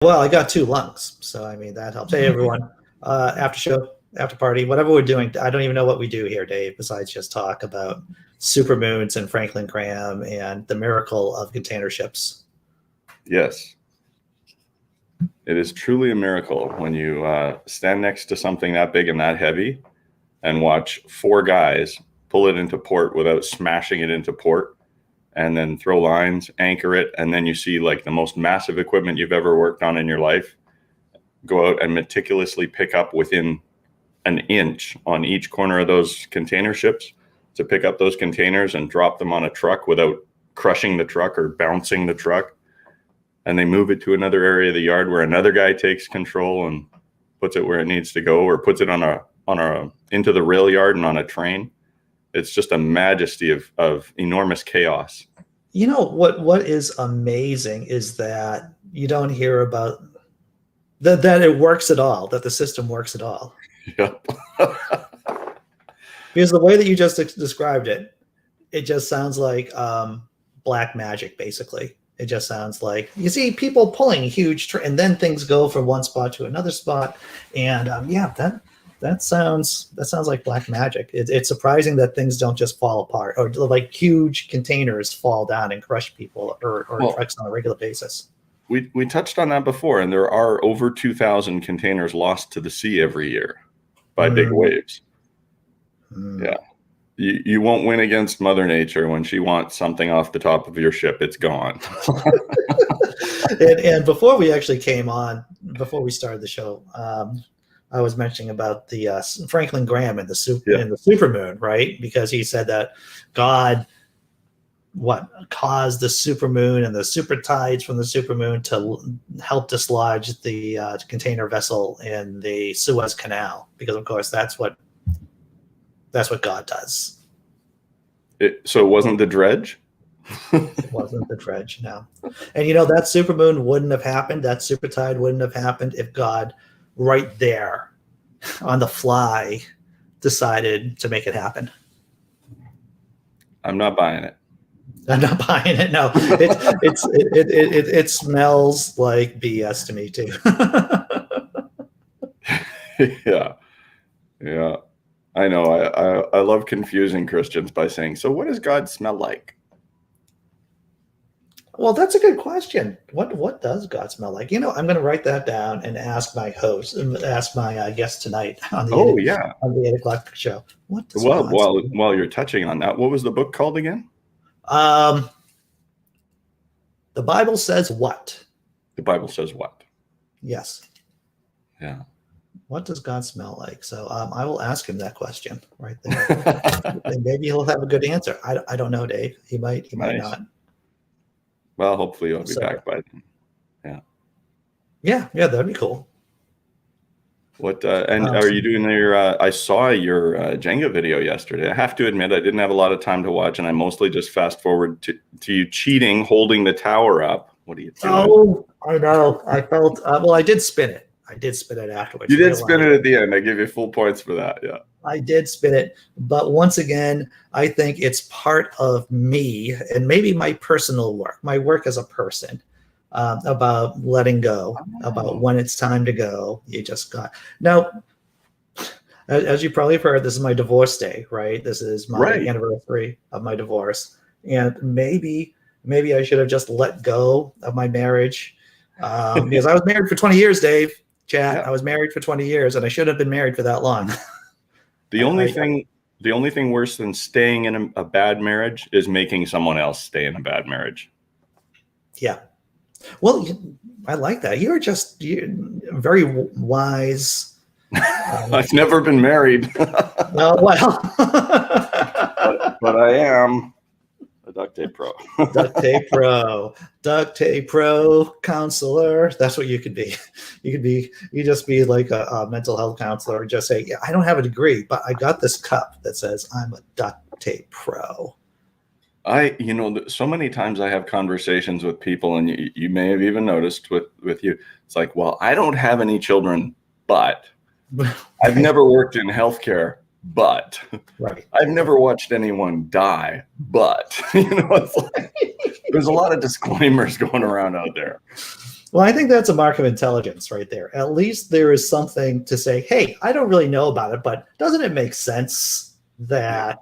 Well, I got 2 lungs, so I mean that helps. Hey everyone, after show, after party, whatever we're doing. I don't even know what we do here, Dave, besides just talk about supermoons and Franklin Graham and the miracle of container ships. Yes, it is truly a miracle when you stand next to something that big and that heavy and watch 4 guys pull it into port without smashing it into port, and then throw lines, anchor it, and then you see like the most massive equipment you've ever worked on in your life go out and meticulously pick up within an inch on each corner of those container ships to pick up those containers and drop them on a truck without crushing the truck or bouncing the truck. And they move it to another area of the yard where another guy takes control and puts it where it needs to go, or puts it on a into the rail yard and on a train. It's just a majesty of enormous chaos. You know what is amazing is that you don't hear about that it works at all, that the system works at all. Yep. Because the way that you just described it, it just sounds like black magic, basically. It just sounds like you see people pulling huge, and then things go from one spot to another spot, and yeah, that sounds like black magic. It's surprising that things don't just fall apart, or like huge containers fall down and crush people or trucks on a regular basis. We touched on that before, and there are over 2,000 containers lost to the sea every year by big waves. Yeah. You won't win against Mother Nature. When she wants something off the top of your ship, it's gone. and before we actually came on, before we started the show, I was mentioning about the Franklin Graham and the supermoon, right? Because he said that God, caused the supermoon and the super tides from the supermoon to help dislodge the container vessel in the Suez Canal, because of course that's what God does. So it wasn't the dredge? It wasn't the dredge, no. And that supermoon wouldn't have happened, that super tide wouldn't have happened if God right there on the fly decided to make it happen. I'm not buying it. I'm not buying it. No, it smells like BS to me too. Yeah. I know. I love confusing Christians by saying, so what does God smell like? Well, that's a good question. What does God smell like? I'm going to write that down and ask my host, ask my guest tonight on the on the 8 o'clock show. What does God smell like? While you're touching on that, what was the book called again? The Bible says what? The Bible says what? Yes. Yeah. What does God smell like? So I will ask him that question right there. And maybe he'll have a good answer. I don't know, Dave. He might not. Well, hopefully he'll be back by then. Yeah, that'd be cool. What and are you doing your? I saw your Jenga video yesterday. I have to admit, I didn't have a lot of time to watch, and I mostly just fast forward to you cheating, holding the tower up. What are you doing? Oh, I know. I felt well. I did spin it. I did spin it afterwards. You did spin it at the end. I give you full points for that. Yeah. I did spin it, but once again, I think it's part of me and maybe my personal work, my work as a person. About letting go, about when it's time to go. You just got now. As you probably have heard, this is my divorce day, right? This is my anniversary of my divorce, and maybe I should have just let go of my marriage because I was married for 20 years, Dave. Chat. I was married for 20 years, and I should have been married for that long. The only thing worse than staying in a bad marriage is making someone else stay in a bad marriage. Yeah. Well, I like that. You're very wise. I've never been married. Well, but I am a duct tape pro. Duct tape pro counselor. That's what you could be. You just be like a mental health counselor. Just say, yeah, I don't have a degree, but I got this cup that says I'm a duct tape pro. So many times I have conversations with people, and you may have even noticed with you, it's like, well, I don't have any children, but I've never worked in healthcare, but I've never watched anyone die, but it's like, there's a lot of disclaimers going around out there. Well, I think that's a mark of intelligence right there. At least there is something to say, hey, I don't really know about it, but doesn't it make sense that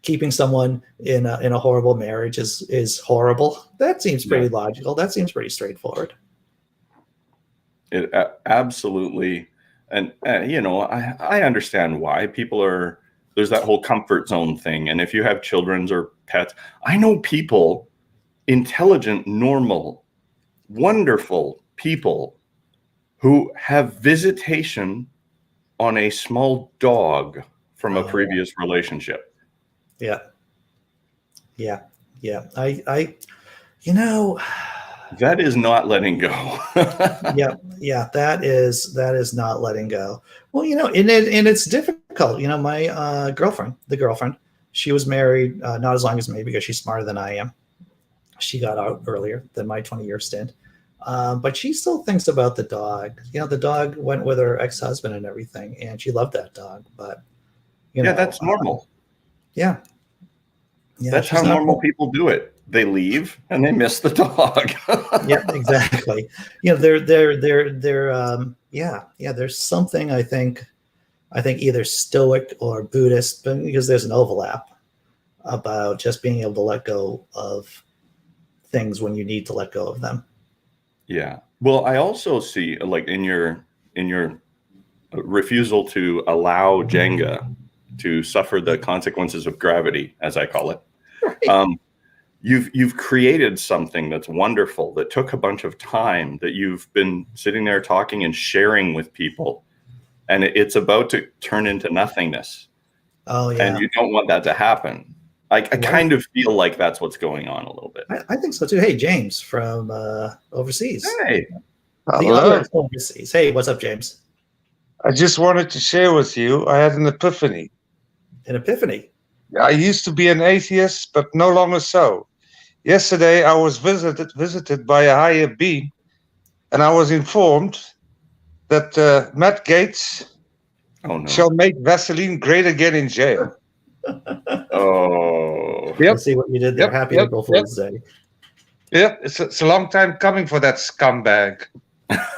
keeping someone in a horrible marriage is horrible? That seems pretty logical. That seems pretty straightforward. It absolutely, and I understand why people are. There's that whole comfort zone thing, and if you have children or pets, I know people, intelligent, normal, wonderful people, who have visitation on a small dog from a previous relationship. Yeah. I that is not letting go. yeah, that is not letting go. Well, and it's difficult. My girlfriend, she was married not as long as me because she's smarter than I am. She got out earlier than my 20-year stint. But she still thinks about the dog. The dog went with her ex-husband and everything, and she loved that dog. But that's normal. Yeah, that's how normal people do it. They leave and they miss the dog. Yeah, exactly. There's something I think either Stoic or Buddhist, but because there's an overlap about just being able to let go of things when you need to let go of them. Yeah. Well, I also see, like, in your refusal to allow Jenga to suffer the consequences of gravity, as I call it. Right. You've created something that's wonderful, that took a bunch of time, that you've been sitting there talking and sharing with people, and it's about to turn into nothingness. Oh yeah. And you don't want that to happen. I kind of feel like that's what's going on a little bit. I think so too. Hey, James from overseas. Hey. The other overseas. Hey, what's up, James? I just wanted to share with you, I had an epiphany. An epiphany? I used to be an atheist, but no longer so. Yesterday, I was visited by a higher being, and I was informed that Matt Gaetz shall make Vaseline great again in jail. Oh. Yep. Let's see what you did there. Happy April Fool's Day. Yep, it's a long time coming for that scumbag.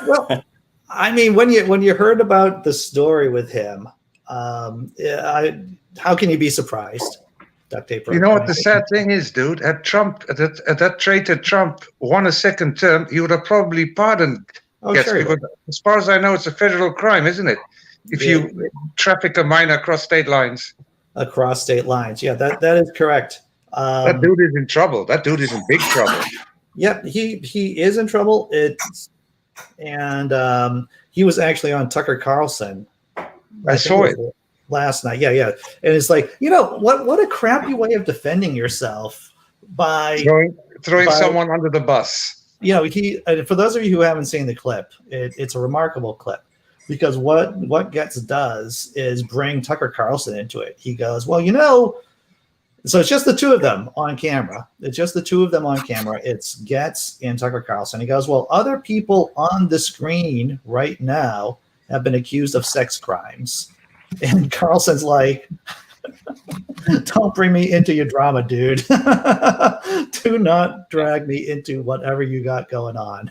Well, I mean, when you heard about the story with him, how can you be surprised? Duct tape. You know what the sad thing is, dude? At that traitor Trump won a second term, he would have probably pardoned. Sure. Because as far as I know, it's a federal crime, isn't it? If you traffic a minor across state lines. Across state lines, yeah, that is correct. That dude is in trouble. That dude is in big trouble. Yep, he is in trouble. He was actually on Tucker Carlson. I saw it last night. Yeah, and it's like, what a crappy way of defending yourself by throwing someone under the bus. For those of you who haven't seen the clip, it's a remarkable clip. Because what Getz does is bring Tucker Carlson into it. He goes, well, so it's just the two of them on camera. It's Getz and Tucker Carlson. He goes, well, other people on the screen right now have been accused of sex crimes. And Carlson's like, don't bring me into your drama, dude. Do not drag me into whatever you got going on.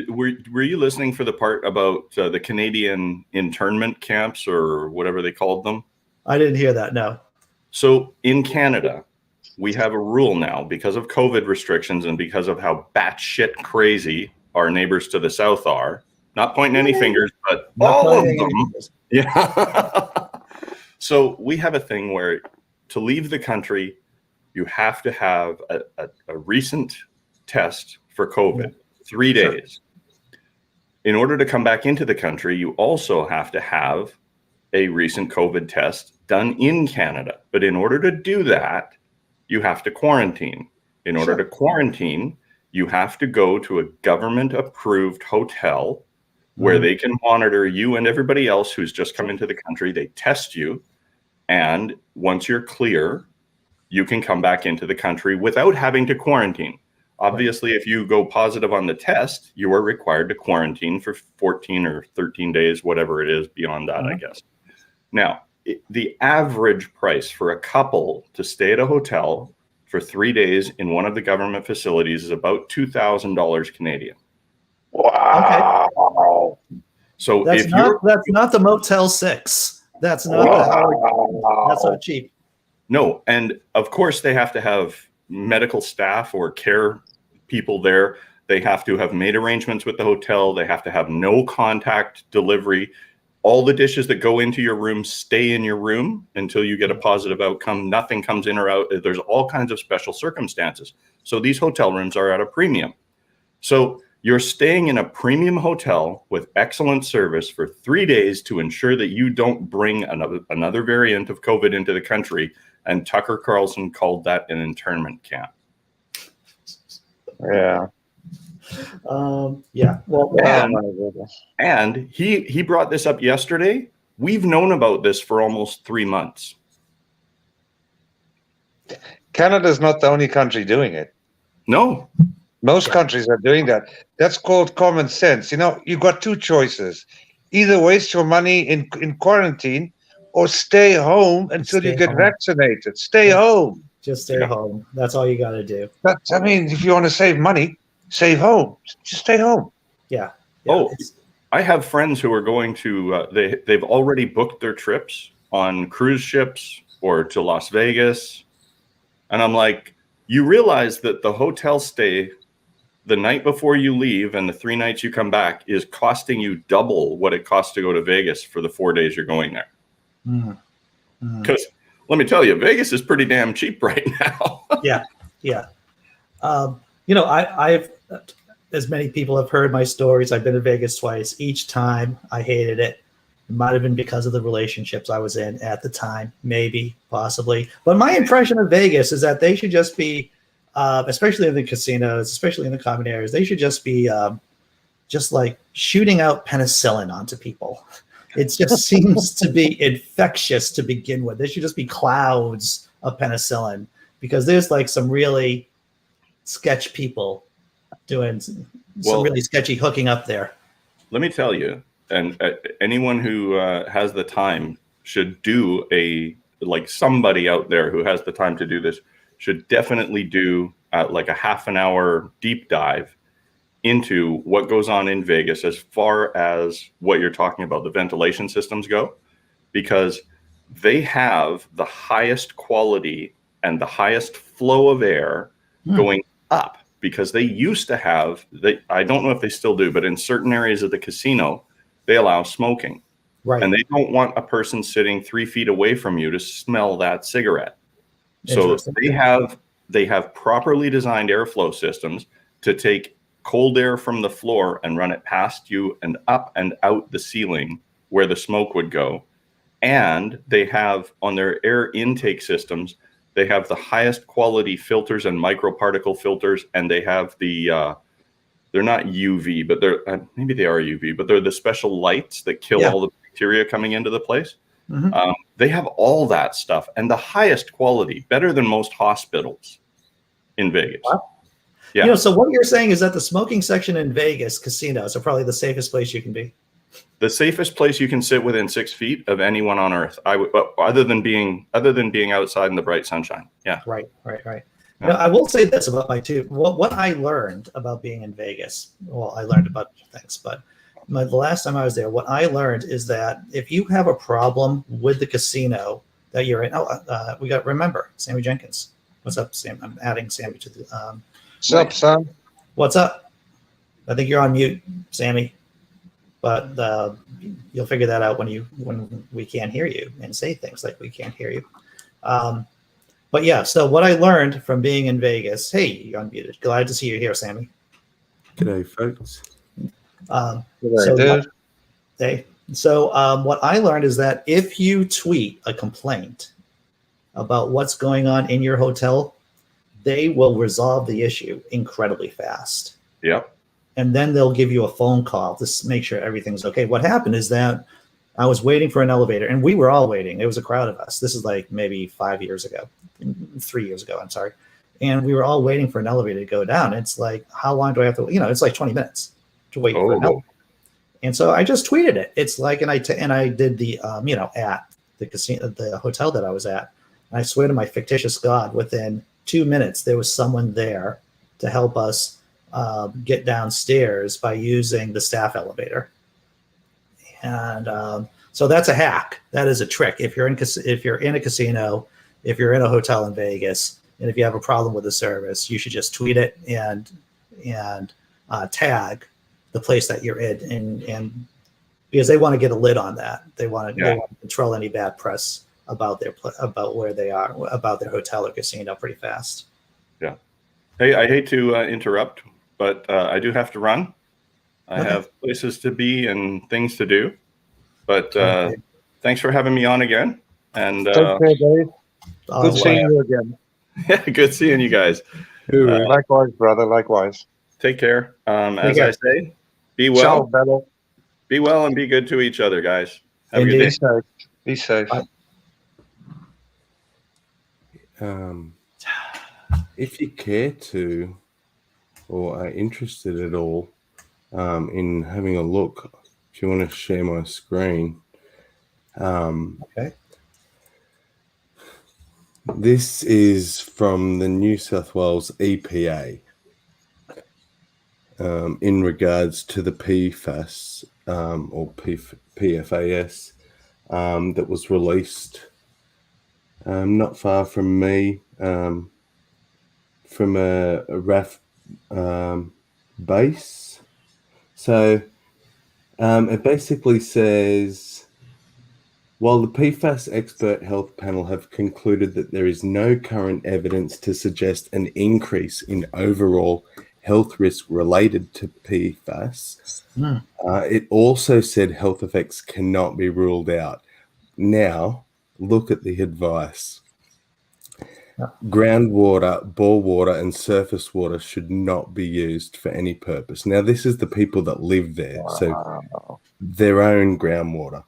Were you listening for the part about the Canadian internment camps or whatever they called them? I didn't hear that, no. So in Canada, we have a rule now because of COVID restrictions and because of how batshit crazy our neighbors to the south are. Not pointing any fingers, but all of them. Yeah. So we have a thing where to leave the country, you have to have a recent test for COVID. 3 days. In order to come back into the country, you also have to have a recent COVID test done in Canada. But in order to do that, you have to quarantine. In order to quarantine, you have to go to a government-approved hotel where they can monitor you and everybody else who's just come into the country. They test you. And once you're clear, you can come back into the country without having to quarantine. Obviously, if you go positive on the test, you are required to quarantine for 14 or 13 days, whatever it is beyond that, I guess. Now, the average price for a couple to stay at a hotel for for 3 days in one of the government facilities is about $2,000 Canadian. Wow. Okay. So that's not the Motel 6. That's not the Howard. That's not cheap. No, and of course they have to have medical staff or care people there. They have to have made arrangements with the hotel. They have to have no contact delivery. All the dishes that go into your room stay in your room until you get a positive outcome. Nothing comes in or out. There's all kinds of special circumstances. So these hotel rooms are at a premium. So you're staying in a premium hotel with excellent service for 3 days to ensure that you don't bring another variant of COVID into the country. And Tucker Carlson called that an internment camp. Yeah. Yeah. Well, and he brought this up yesterday. We've known about this for almost 3 months. Canada's not the only country doing it. No. Most countries are doing that. That's called common sense. You know, you've got two choices. Either waste your money in quarantine or stay home until you get vaccinated. Stay home. Just stay home. That's all you got to do. I mean, if you want to save money, save home. Just stay home. Yeah. I have friends who are going to, they've already booked their trips on cruise ships or to Las Vegas. And I'm like, you realize that the hotel stay the night before you leave and the 3 nights you come back is costing you double what it costs to go to Vegas for the 4 days you're going there. Because let me tell you, Vegas is pretty damn cheap right now. Yeah. You know, I've, as many people have heard my stories, I've been to Vegas twice. Each time I hated it. It might have been because of the relationships I was in at the time, maybe, possibly. But my impression of Vegas is that they should just be, especially in the casinos, especially in the common areas, they should just be just like shooting out penicillin onto people. It just seems to be infectious to begin with. There should just be clouds of penicillin because there's like some really sketch people doing some really sketchy hooking up there. Let me tell you, and anyone who has the time should do somebody out there who has the time to do this should definitely do like a half an hour deep dive into what goes on in Vegas as far as what you're talking about, the ventilation systems go, because they have the highest quality and the highest flow of air going up, because they used to have, I don't know if they still do, but in certain areas of the casino, they allow smoking. Right. And they don't want a person sitting 3 feet away from you to smell that cigarette. So they have properly designed airflow systems to take cold air from the floor and run it past you and up and out the ceiling where the smoke would go. And they have on their air intake systems, they have the highest quality filters and microparticle filters. And they have the, they're not UV, but they're, maybe they are UV, but they're the special lights that kill all the bacteria coming into the place. They have all that stuff and the highest quality, better than most hospitals in Vegas. Wow. Yeah. You know, so what you're saying is that the smoking section in Vegas casinos are probably the safest place you can be. The safest place you can sit within 6 feet of anyone on earth. Other than being outside in the bright sunshine. Yeah. Right. Yeah. You know, I will say this about what I learned about being in Vegas. Well, I learned about things, but the last time I was there, what I learned is that if you have a problem with the casino that you're in, we got remember Sammy Jenkins. What's up, Sam? I'm adding Sammy to the. What's up, son? What's up? I think you're on mute, Sammy. But you'll figure that out when we can't hear you and say things like we can't hear you. But yeah, so what I learned from being in Vegas. Hey, you're unmuted. Glad to see you here, Sammy. G'day, folks. So what I learned is that if you tweet a complaint about what's going on in your hotel, they will resolve the issue incredibly fast. Yep. And then they'll give you a phone call to make sure everything's okay. What happened is that I was waiting for an elevator, and we were all waiting. It was a crowd of us. This is like maybe 3 years ago, I'm sorry. And we were all waiting for an elevator to go down. It's like, how long do I have to, it's like 20 minutes to wait for an elevator. And so I just tweeted it. It's like, and I did the, at the casino, the hotel that I was at. And I swear to my fictitious God, within 2 minutes, there was someone there to help us get downstairs by using the staff elevator. And so that's a hack. That is a trick. If you're in a casino, if you're in a hotel in Vegas, and if you have a problem with the service, you should just tweet it and tag the place that you're in, and because they want to get a lid on that. They want to control any bad press about where they are, about their hotel or casino pretty fast. Yeah. Hey, I hate to interrupt, but I do have to run. I have places to be and things to do. But thanks for having me on again. And take care, Dave. Good seeing you again. Yeah, good seeing you guys. Likewise, brother. Likewise. Take care. As I say, be well. Ciao, be well and be good to each other, guys. Have a good day. Safe. Be safe. If you care to, or are interested at all in having a look, if you want to share my screen. This is from the New South Wales EPA in regards to the PFAS or PFAS that was released not far from me from a RAF base. So it basically says, while the PFAS expert health panel have concluded that there is no current evidence to suggest an increase in overall health risk related to PFAS, it also said health effects cannot be ruled out. Now, look at the advice. Groundwater, bore water, and surface water should not be used for any purpose. Now, this is the people that live there, so their own groundwater.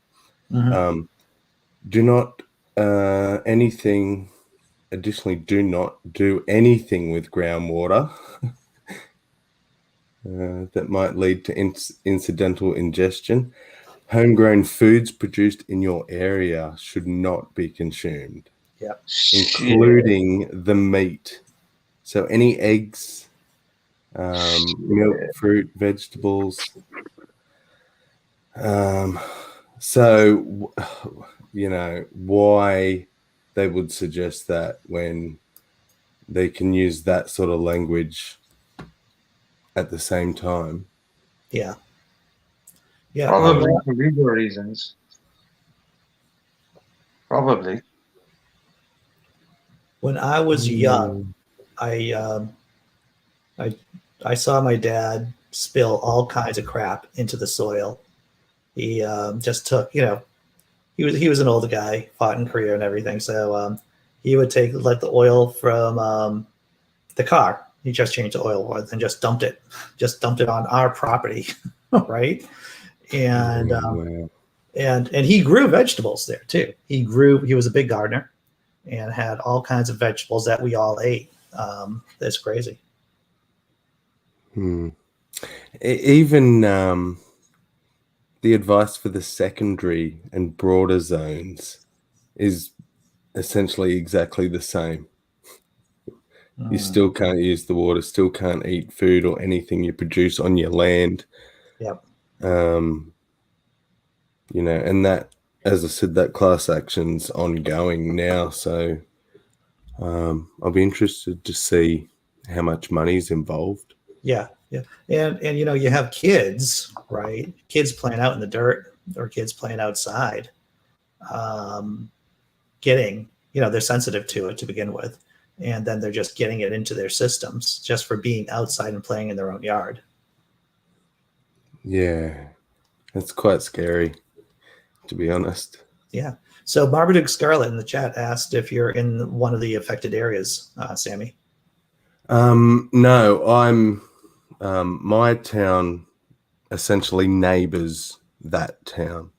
Do not do not do anything with groundwater that might lead to incidental ingestion. Homegrown foods produced in your area should not be consumed, including the meat. So any eggs, milk, fruit, vegetables. So, you know, why they would suggest that when they can use that sort of language at the same time. Yeah. Probably for legal reasons. Probably. When I was young, I saw my dad spill all kinds of crap into the soil. He just took, he was an older guy, fought in Korea and everything. So he would let the oil from the car. He just changed the oil and just dumped it on our property, right? And and he grew vegetables there too. He was a big gardener and had all kinds of vegetables that we all ate. That's crazy. Even the advice for the secondary and broader zones is essentially exactly the same. You still can't use the water, still can't eat food or anything you produce on your land. Yep. And that, as I said, that class action's ongoing now. So I'll be interested to see how much money's involved. Yeah. And you have kids, right? Kids playing out in the dirt or kids playing outside, they're sensitive to it to begin with. And then they're just getting it into their systems just for being outside and playing in their own yard. Yeah, that's quite scary, to be honest. Yeah. So Marmaduke Scarlet in the chat asked if you're in one of the affected areas, Sammy. No, I'm my town essentially neighbors that town.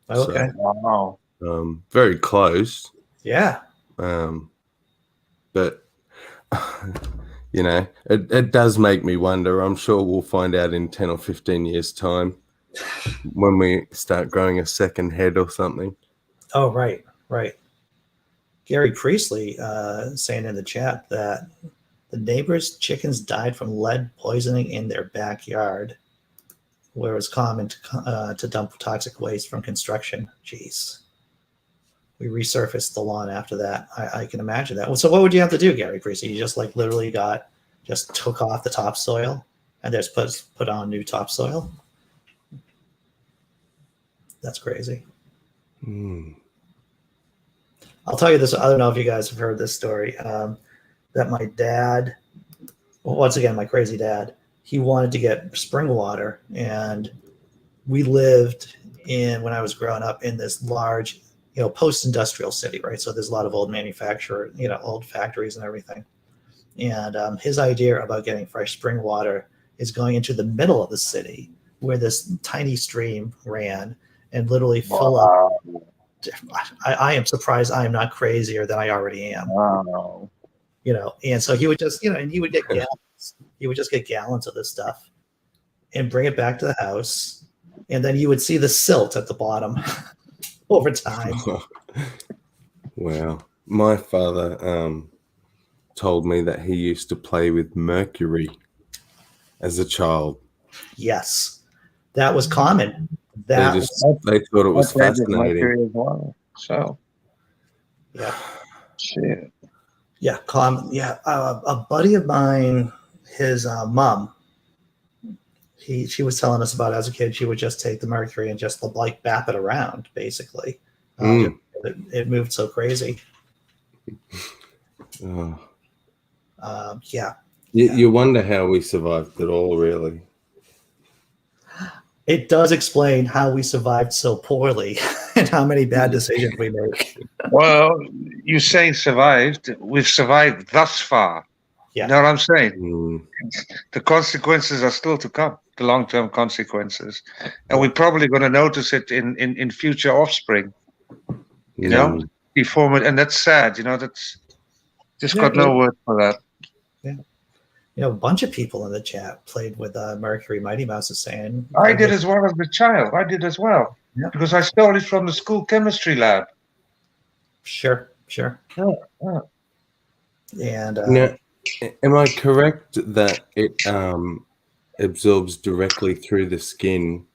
Okay. Wow. Very close. Yeah. But it does make me wonder. I'm sure we'll find out in 10 or 15 years' time when we start growing a second head or something. Oh, right. Gary Priestley saying in the chat that the neighbors' chickens died from lead poisoning in their backyard, where it's common to dump toxic waste from construction. Jeez. We resurfaced the lawn after that. I can imagine that. So what would you have to do, Gary Priestley? You just like literally just took off the topsoil and just put on new topsoil? That's crazy. I'll tell you this. I don't know if you guys have heard this story, that my dad, once again, my crazy dad, he wanted to get spring water. And we lived when I was growing up in this large, post-industrial city, right? So there's a lot of old old factories and everything. And his idea about getting fresh spring water is going into the middle of the city where this tiny stream ran and literally fill up. I am surprised I am not crazier than I already am. Wow. And so he would just, and he would get gallons. He would just get gallons of this stuff and bring it back to the house. And then you would see the silt at the bottom over time. Wow. My father told me that he used to play with mercury as a child. Yes. That was common. They thought it was fascinating. As well. So, yeah. Shit. Yeah. Yeah. A buddy of mine, his mom, she was telling us about as a kid, she would just take the mercury and just like bap it around, basically. It moved so crazy. Yeah. You wonder how we survived it all, really. It does explain how we survived so poorly and how many bad decisions we made. Well, you say survived. We've survived thus far. Yeah. You know what I'm saying? The consequences are still to come, the long-term consequences. And we're probably going to notice it in future offspring, deform it. And that's sad, that's just got no word for that. Yeah. A bunch of people in the chat played with Mercury. Mighty Mouse is saying. I did as well as a child. I did as well. Yeah. Because I stole it from the school chemistry lab. Sure. Yeah. And now, am I correct that it absorbs directly through the skin?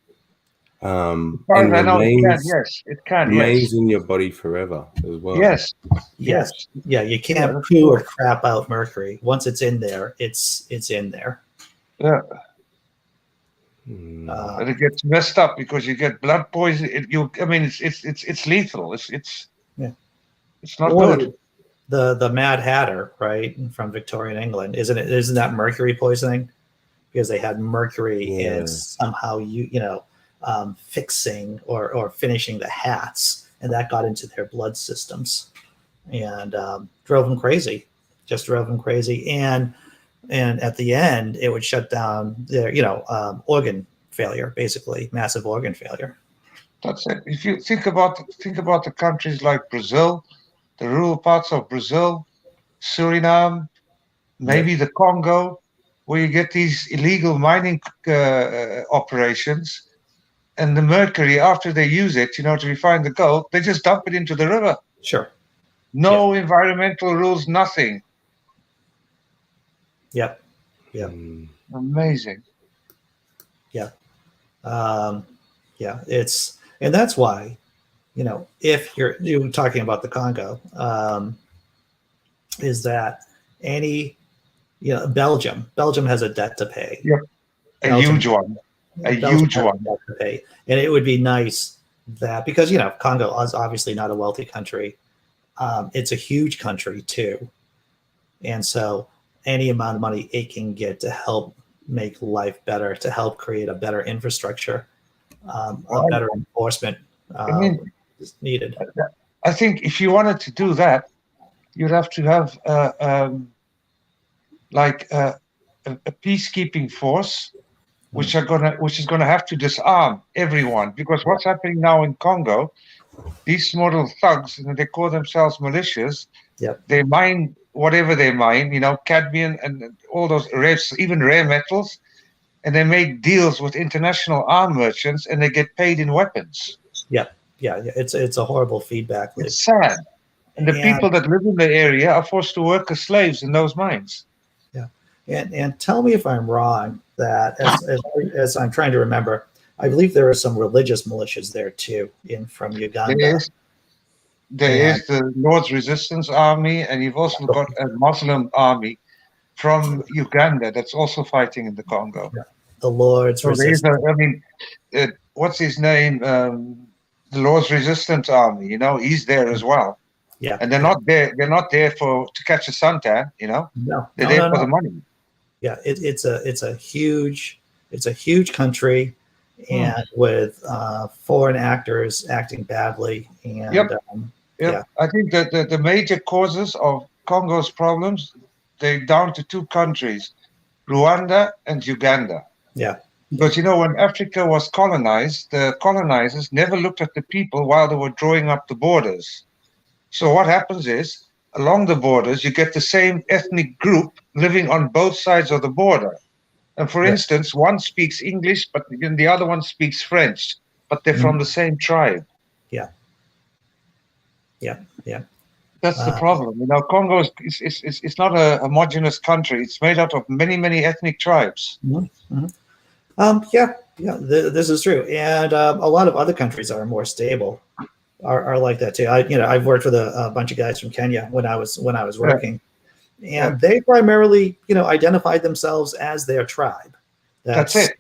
And it can. Remains in your body forever as well. Yes. Yeah, you can't poo or crap out mercury. Once it's in there, it's in there. Yeah. And it gets messed up because you get blood poison. It's lethal. It's not good. The Mad Hatter, right, from Victorian England, isn't that mercury poisoning? Because they had mercury in somehow fixing or finishing the hats, and that got into their blood systems and drove them crazy. And at the end, it would shut down their organ failure, basically massive organ failure. That's it. If you think about the countries like Brazil, the rural parts of Brazil, Suriname, maybe the Congo, where you get these illegal mining operations. And the mercury, after they use it, to refine the gold, they just dump it into the river. Sure. No environmental rules, nothing. Yep. Amazing. Yeah. And that's why, if you're talking about the Congo, is that Belgium has a debt to pay. Yep. A huge one. To pay. And it would be nice that, because Congo is obviously not a wealthy country, it's a huge country too, and so any amount of money it can get to help make life better, to help create a better infrastructure, a better enforcement is needed. I think if you wanted to do that, you'd have to have a peacekeeping force, which is gonna have to disarm everyone, because what's happening now in Congo, these small little thugs, they call themselves militias. Yep. They mine whatever they mine, cadmium and all those even rare metals, and they make deals with international arm merchants, and they get paid in weapons. Yeah. It's a horrible feedback loop. It's sad. And the people that live in the area are forced to work as slaves in those mines. Yeah. And tell me if I'm wrong, that as I'm trying to remember, I believe there are some religious militias there too, from Uganda. There is the Lord's Resistance Army, and you've also got a Muslim army from Uganda that's also fighting in the Congo. Yeah. The Lord's Resistance. What's his name? The Lord's Resistance Army. You know, he's there as well. Yeah. And they're not there. They're not there to catch a suntan. You know. No. They're there for the money. Yeah. It's a huge country, and with foreign actors acting badly. And yeah. I think that the major causes of Congo's problems, they're down to two countries, Rwanda and Uganda. Yeah. Because, you know, when Africa was colonized, the colonizers never looked at the people while they were drawing up the borders. So what happens is, along the borders, you get the same ethnic group living on both sides of the border. And for instance, one speaks English, but the other one speaks French, but they're from the same tribe. Yeah. Yeah. Yeah. That's the problem. You know, Congo is not a homogeneous country. It's made out of many, many ethnic tribes. Mm-hmm. This is true, and a lot of other countries are more stable, are like that too. I've worked with a bunch of guys from Kenya when I was working, and they primarily, identified themselves as their tribe. That's it.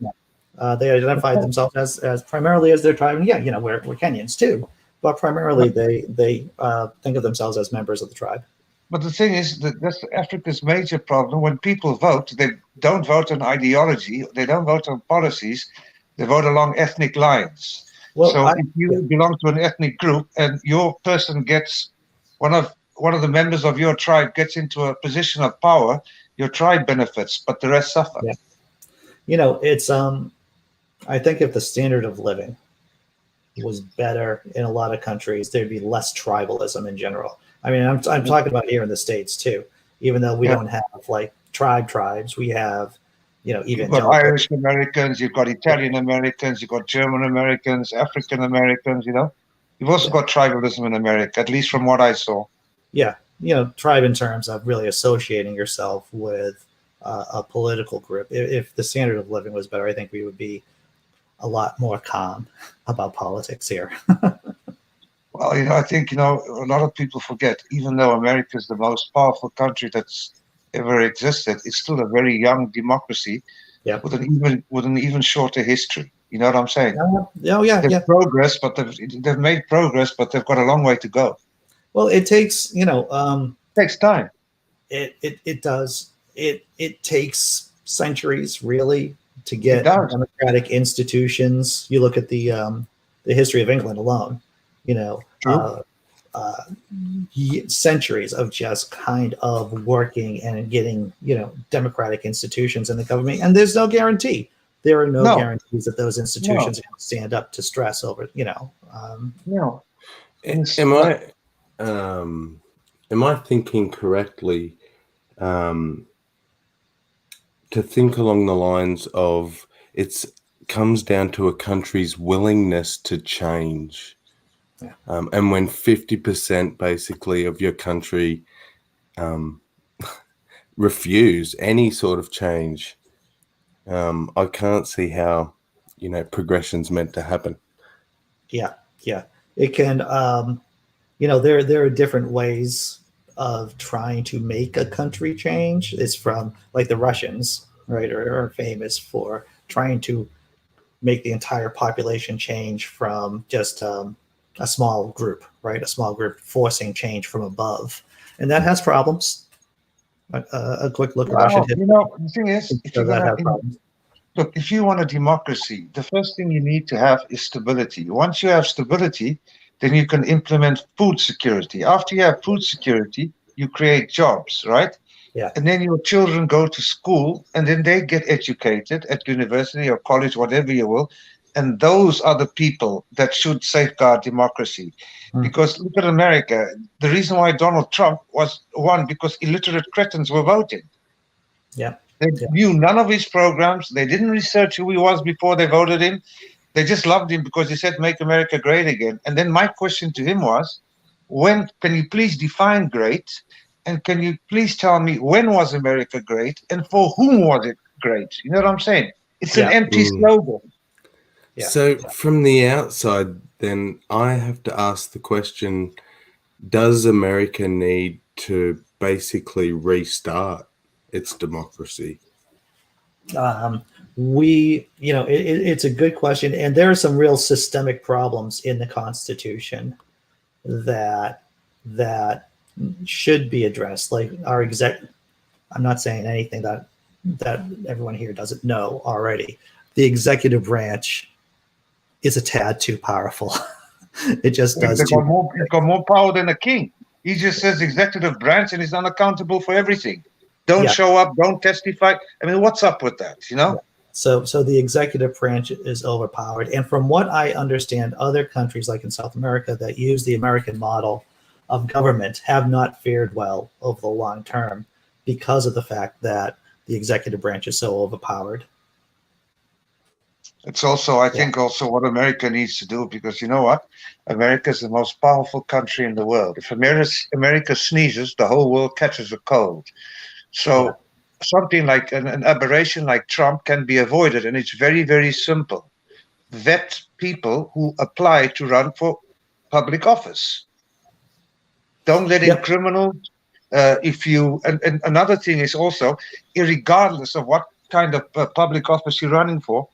They identified themselves as primarily as their tribe, and we're Kenyans too. But primarily, they think of themselves as members of the tribe. But the thing is that that's Africa's major problem. When people vote, they don't vote on ideology. They don't vote on policies. They vote along ethnic lines. Well, so if you belong to an ethnic group and your person gets one of the members of your tribe gets into a position of power, your tribe benefits, but the rest suffer. Yeah. It's I think if the standard of living was better in a lot of countries, there'd be less tribalism in general. I mean, I'm talking about here in the States too. Even though we don't have like tribes, we have, even you've got Irish Americans, you've got Italian Americans, you've got German Americans, African Americans. You've also got tribalism in America, at least from what I saw. Yeah, tribe in terms of really associating yourself with a political group. If the standard of living was better, I think we would be a lot more calm about politics here. Well, I think, a lot of people forget, even though America is the most powerful country that's ever existed, it's still a very young democracy with an even shorter history. You know what I'm saying? There's progress, but they've made progress, but they've got a long way to go. Well, it takes, takes time. It does. It takes centuries, really, to get democratic institutions. You look at the history of England alone. Centuries of just kind of working and getting, democratic institutions in the government. And there's no guarantee. There are no guarantees that those institutions are going to stand up to stress over, Am I thinking correctly to think along the lines of it comes down to a country's willingness to change? Yeah. And when 50% basically of your country refuse any sort of change, I can't see how, progression's meant to happen. Yeah. It can, there are different ways of trying to make a country change. It's from like the Russians, right, are famous for trying to make the entire population change from just a small group, right? A small group forcing change from above. And that has problems. A quick look at Russian history. The thing is, if you want a democracy, the first thing you need to have is stability. Once you have stability, then you can implement food security. After you have food security, you create jobs, right? Yeah. And then your children go to school, and then they get educated at university or college, whatever you will. And those are the people that should safeguard democracy. Because look at America. The reason why Donald Trump won because illiterate cretins were voting. Yeah. They knew none of his programs. They didn't research who he was before they voted him. They just loved him because he said, make America great again. And then my question to him was, when can you please define great? And can you please tell me when was America great and for whom was it great? You know what I'm saying? It's an empty slogan. Yeah. So from the outside, then I have to ask the question, does America need to basically restart its democracy? It's a good question. And there are some real systemic problems in the Constitution that should be addressed. Like I'm not saying anything that everyone here doesn't know already. The executive branch is a tad too powerful. It just does. He's got more power than a king. He just says executive branch and he's unaccountable for everything. Don't show up, don't testify. I mean, what's up with that, you know? Yeah. So the executive branch is overpowered. And from what I understand, other countries like in South America that use the American model of government have not fared well over the long term because of the fact that the executive branch is so overpowered. It's also, I think, also what America needs to do, because you know what? America is the most powerful country in the world. If America sneezes, the whole world catches a cold. So something like an aberration like Trump can be avoided, and it's very, very simple. Vet people who apply to run for public office. Don't let in criminals. And another thing is also, irregardless of what kind of public office you're running for,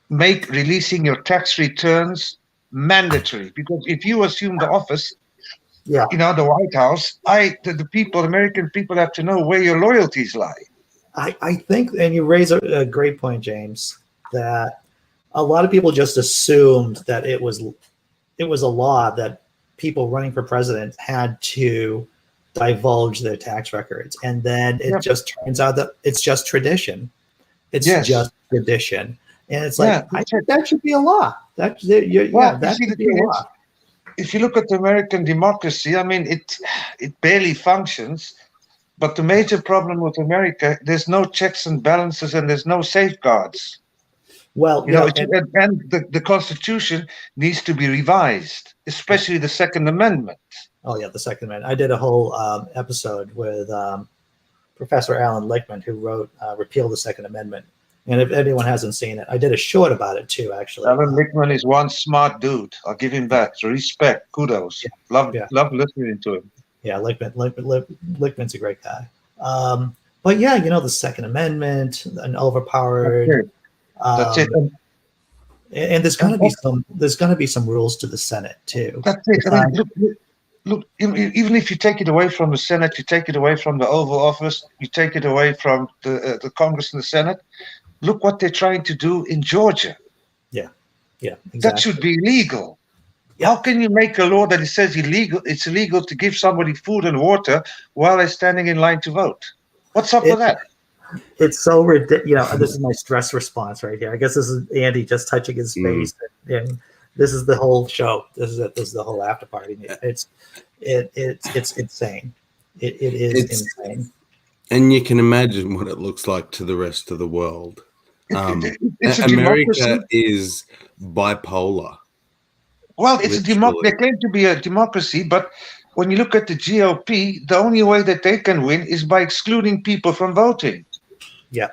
make releasing your tax returns mandatory. Because if you assume the office, the White House, the American people have to know where your loyalties lie. I think, and you raise a great point, James, that a lot of people just assumed that it was a law that people running for president had to divulge their tax records, and then it just turns out that it's just tradition. It's just tradition, and it's like I think that should be a law. That should be a law. If you look at the American democracy, I mean, it barely functions. But the major problem with America, there's no checks and balances, and there's no safeguards. Well, and the Constitution needs to be revised, especially the Second Amendment. Oh yeah, the Second Amendment. I did a whole episode with Professor Alan Lichtman, who wrote "Repeal the Second Amendment." And if anyone hasn't seen it, I did a short about it too, actually. Alan Lichtman is one smart dude. I'll give him that. Respect, kudos. Love listening to him. Yeah, Lichtman's a great guy. But yeah, the Second Amendment, an overpowered. That's it. And there's gonna be some rules to the Senate too. That's it. I mean, look. Even if you take it away from the Senate, you take it away from the Oval Office, you take it away from the Congress and the Senate. Look what they're trying to do in Georgia. Yeah, exactly. That should be illegal. Yeah. How can you make a law that it says it's illegal to give somebody food and water while they're standing in line to vote? What's up with that? It's so ridiculous. This is my stress response right here. I guess this is Andy just touching his face, and this is the whole show. This is it. This is the whole after party. It's insane. It is insane. And you can imagine what it looks like to the rest of the world. America is bipolar. Well, it's a democracy. They claim to be a democracy, but when you look at the GOP, the only way that they can win is by excluding people from voting. Yeah.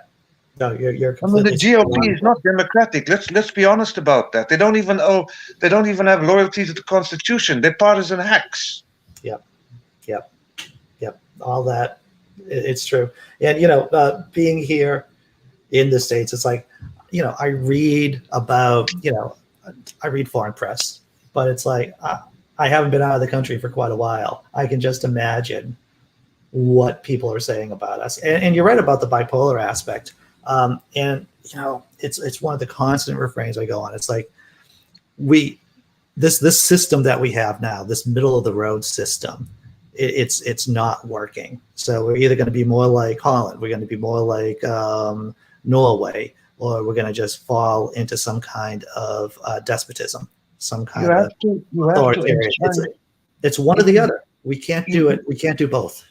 No, you're. I mean, the GOP is not democratic. Let's be honest about that. They don't even have loyalty to the Constitution. They're partisan hacks. Yep. All that. It's true. And, being here in the States, it's like, I read about, I read foreign press, but it's like, I haven't been out of the country for quite a while. I can just imagine what people are saying about us. And you're right about the bipolar aspect. And, it's one of the constant refrains I go on. It's like, this system that we have now, this middle of the road system, it's not working. So we're either going to be more like Holland, we're going to be more like Norway, or we're going to just fall into some kind of despotism, some kind of authoritarian. It's one or the other. We can't do it. We can't do both.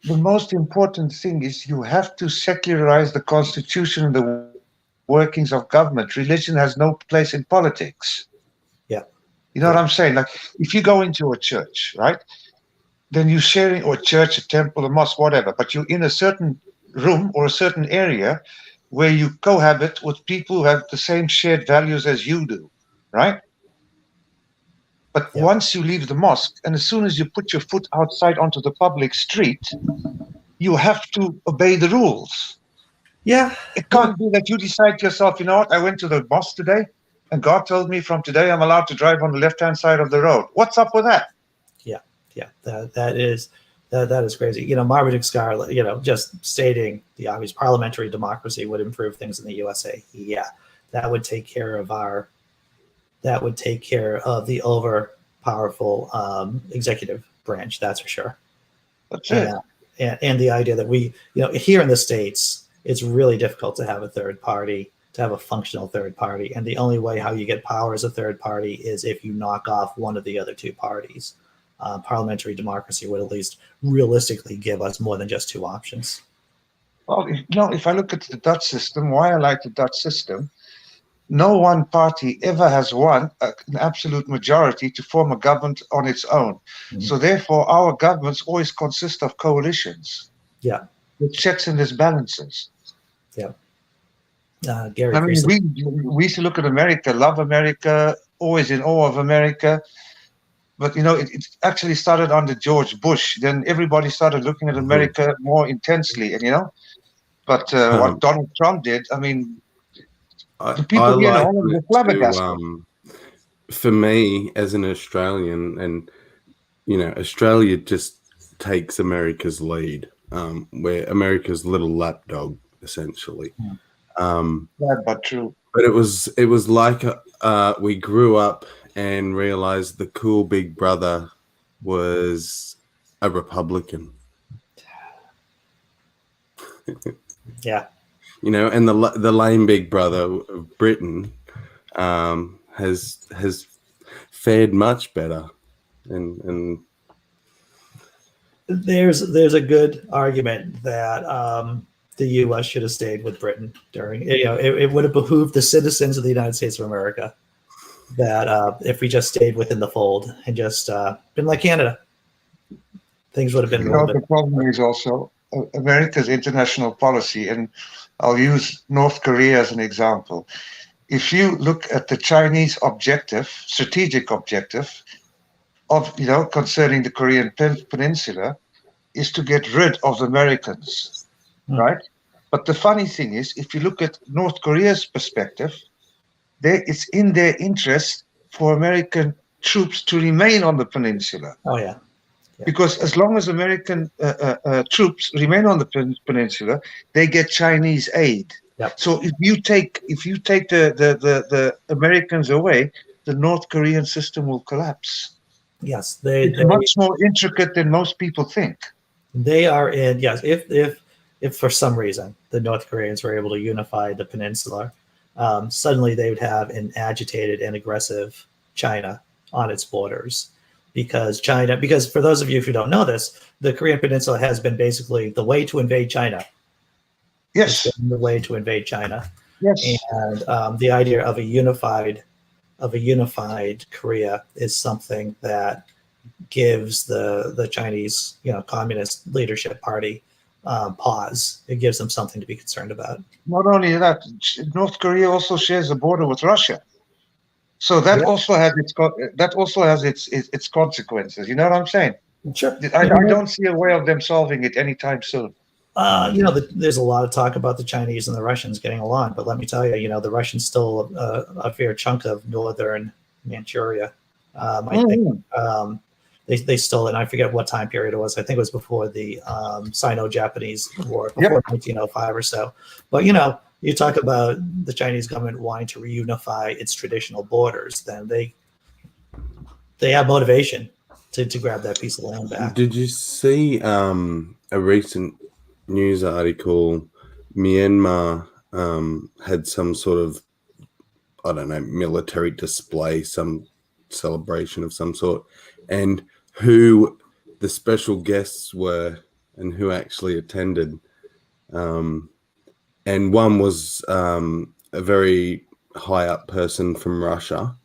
The most important thing is you have to secularize the Constitution and the workings of government. Religion has no place in politics. Yeah. You know what I'm saying? Like, if you go into a church, right, then you're sharing, or a church, a temple, a mosque, whatever, but you're in a certain room or a certain area where you cohabit with people who have the same shared values as you do, right? But Yeah. once you leave the mosque, and as soon as you put your foot outside onto the public street, you have to obey the rules. Yeah. It can't be that you decide to yourself, you know what, I went to the mosque today, and God told me from today I'm allowed to drive on the left-hand side of the road. What's up with that? Yeah, that is crazy. You know, Marmaduke Scarlett, you know, just stating the obvious, parliamentary democracy would improve things in the USA. Yeah, that would take care of the over powerful executive branch. That's for sure. That's it. And the idea that we, you know, here in the States, it's really difficult to have a third party, to have a functional third party. And the only way how you get power as a third party is if you knock off one of the other two parties. Parliamentary democracy would at least realistically give us more than just two options. Well, if I look at the Dutch system, why I like the Dutch system, no one party ever has won an absolute majority to form a government on its own. Mm-hmm. So therefore, our governments always consist of coalitions. Yeah. With checks and balances. Yeah. Gary, I mean, we used to look at America, love America, always in awe of America. But, you know, it actually started under George Bush. Then everybody started looking at America more intensely, and, you know. But what Donald Trump did, I mean, the people here in Holland were flabbergasted. For me, as an Australian, and, you know, Australia just takes America's lead. We're America's little lapdog, essentially. Bad but true. But it was like we grew up and realized the cool big brother was a Republican. Yeah. You know, and the lame big brother of Britain has fared much better, and there's a good argument that the U.S. should have stayed with Britain during, you know, it would have behooved the citizens of the United States of America that if we just stayed within the fold and just been like Canada, things would have been. You know, the problem is also America's international policy, and I'll use North Korea as an example. If you look at the Chinese strategic objective of, you know, concerning the Korean Peninsula, is to get rid of the Americans, right? But the funny thing is, if you look at North Korea's perspective, it's in their interest for American troops to remain on the peninsula. Oh, yeah. Because as long as American troops remain on the peninsula, they get Chinese aid. Yep. So if you take the Americans away, the North Korean system will collapse. Yes, it's much more intricate than most people think. They are in. Yes, if for some reason the North Koreans were able to unify the peninsula, suddenly they would have an agitated and aggressive China on its borders. Because for those of you who don't know this, the Korean Peninsula has been basically the way to invade China. Yes. The way to invade China. Yes. And the idea of a unified Korea is something that gives the Chinese, you know, Communist Leadership Party pause. It gives them something to be concerned about. Not only that, North Korea also shares a border with Russia. So that also has its consequences. You know what I'm saying? Sure. I don't see a way of them solving it anytime soon. You know, there's a lot of talk about the Chinese and the Russians getting along, but let me tell you, you know, the Russians stole a fair chunk of northern Manchuria. I think they stole it, and I forget what time period it was. I think it was before the Sino-Japanese War, before 1905 or so. But, you know, you talk about the Chinese government wanting to reunify its traditional borders, then they have motivation to grab that piece of land back. Did you see a recent news article? Myanmar had some sort of, I don't know, military display, some celebration of some sort, and who the special guests were and who actually attended. And one was a very high up person from Russia.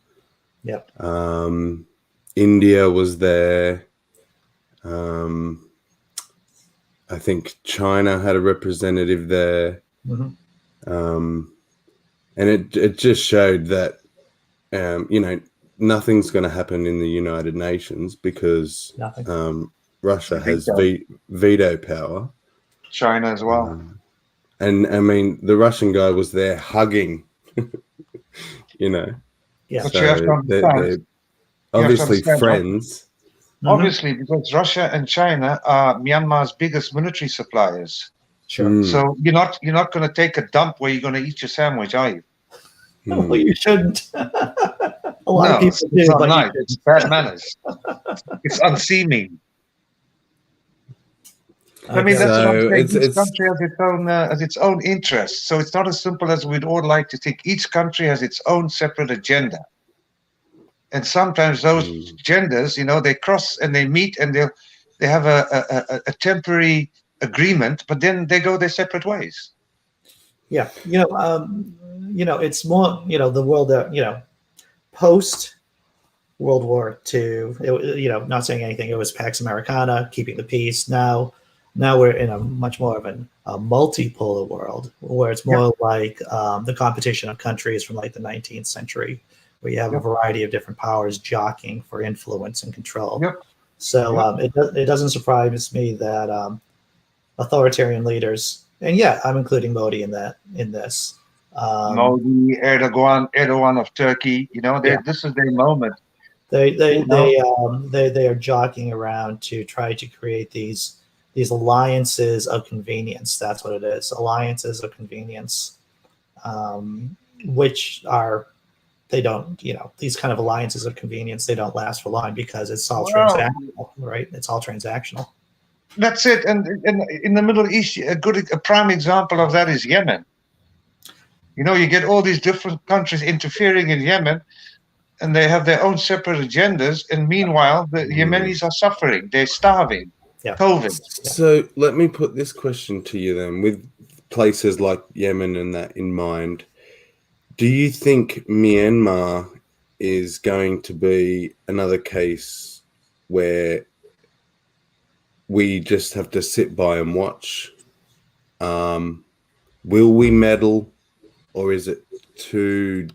Yep. India was there. I think China had a representative there. Mm-hmm. And it just showed that, nothing's going to happen in the United Nations because Russia has veto power. China as well. And I mean, the Russian guy was there hugging, Yeah. But so you have to understand. they're obviously friends. Obviously, because Russia and China are Myanmar's biggest military suppliers. Sure. So you're not going to take a dump where you're going to eat your sandwich, are you? Well, you shouldn't. A lot of people do, it's not but nice. It's bad manners. It's unseeming. I mean, that's what I'm saying. Each country has its own interests. So it's not as simple as we'd all like to think. Each country has its own separate agenda. And sometimes those agendas, they cross and they meet and they have a temporary agreement, but then they go their separate ways. Yeah. It's more, the world that, post World War II, not saying anything, it was Pax Americana, keeping the peace. Now we're in a much more of a multipolar world where it's more like the competition of countries from like the 19th century, where you have a variety of different powers jockeying for influence and control. So it doesn't surprise me that authoritarian leaders, and I'm including Modi in this. Modi, Erdogan of Turkey, this is their moment. They are jockeying around to try to create these alliances of convenience. That's what it is. Alliances of convenience, which are, they don't, these kind of alliances of convenience, they don't last for long because it's all transactional, right? It's all transactional. That's it. And in the Middle East, a prime example of that is Yemen. You get all these different countries interfering in Yemen, and they have their own separate agendas. And meanwhile, the Yemenis are suffering. They're starving. COVID. So let me put this question to you then, with places like Yemen and that in mind. Do you think Myanmar is going to be another case where we just have to sit by and watch? Will we meddle, or is it too